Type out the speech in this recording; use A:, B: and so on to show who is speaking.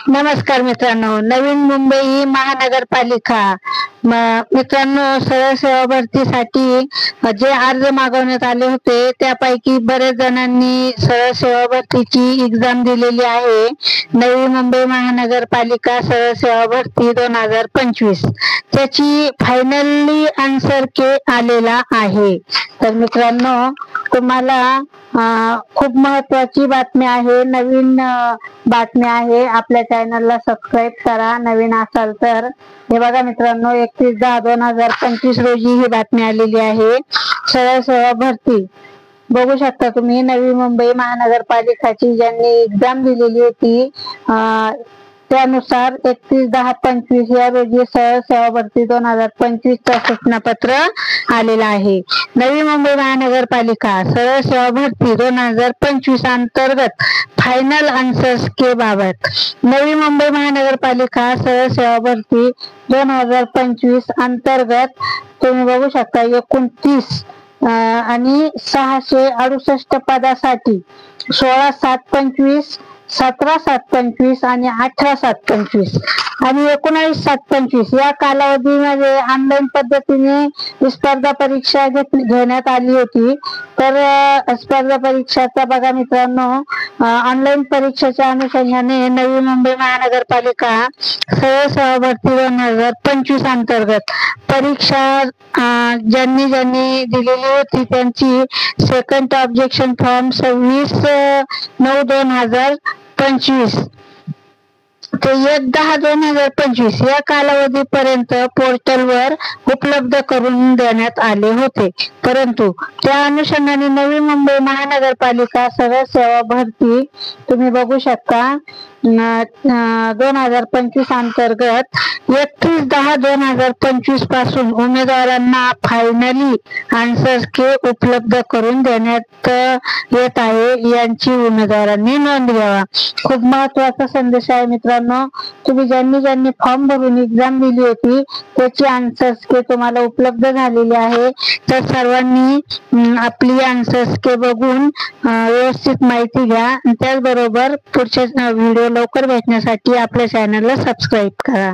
A: नमस्कार मित्रांनो, नवीन मुंबई महानगरपालिका मित्रांनो, सरळ सेवा भरतीसाठी जे अर्ज मागवण्यात आले होते त्यापैकी बरेच जणांनी सरळ सेवा भरतीची एक्झाम दिलेली आहे. नवी मुंबई महानगरपालिका सरळ सेवा भरती 2025 त्याची फायनली आन्सर के आलेला आहे. तर मित्रांनो, तुम्हाला खूप महत्वाची बातमी आहे, नवीन बातमी आहे. आपल्या चॅनलला सबस्क्राईब करा नवीन असाल तर. हे बघा मित्रांनो, 31/10/2025 रोजी ही बातमी आलेली आहे. सरळ सेवा भरती बघू शकता तुम्ही. नवी मुंबई महानगरपालिकाची ज्यांनी एक्झाम दिलेली होती त्यानुसार 31/10/25 या रोजी सरळ सेवा भरती 2025 चा सूचनापत्र आलेला आहे. नवी मुंबई महानगरपालिका सरळ सेवा भरती 2025 अंतर्गत फायनल आन्सर्स के बाबत. नवी मुंबई महानगरपालिका सरळ सेवा भरती 2025 अंतर्गत तुम्ही बघू शकता 29 आणि 668 पदासाठी 16/7/25, 17/7/25 आणि 18/7/25 आणि 19/7/25 या कालावधीमध्ये ऑनलाईन पद्धतीने स्पर्धा परीक्षा घेण्यात आली होती. तर स्पर्धा परीक्षाचा बघा मित्रांनो, ऑनलाईन परीक्षेच्या अनुषंगाने नवी मुंबई महानगरपालिका सरळ सेवा भरती 2025 अंतर्गत परीक्षा ज्यांनी दिलेली होती त्यांची सेकंड ऑब्जेक्शन फॉर्म 26/9/2025 ते 1/10/2025 या कालावधीपर्यंत पोर्टलवर उपलब्ध करून देण्यात आले होते. परंतु त्या अनुषंगाने नवी मुंबई महानगरपालिका सरळ सेवा भरती तुम्ही बघू शकता 2025 अंतर्गत 31/10/2025 पासून उमेदवारांना फायनली आन्सर्स के उपलब्ध करून देण्यात येत आहे. यांची उमेदवारांनी नोंद घ्यावा. खूप महत्वाचा संदेश आहे मित्रांनो. तुम्ही ज्यांनी फॉर्म भरून एक्झाम दिली होती त्याची आन्सर्स के तुम्हाला उपलब्ध झालेली आहे. तर सर्वांनी आपली आन्सर्स के बघून व्यवस्थित माहिती घ्या. त्याचबरोबर पुढच्या व्हिडिओ लवकर भेटण्यासाठी आपल्या चॅनलला सबस्क्राईब करा.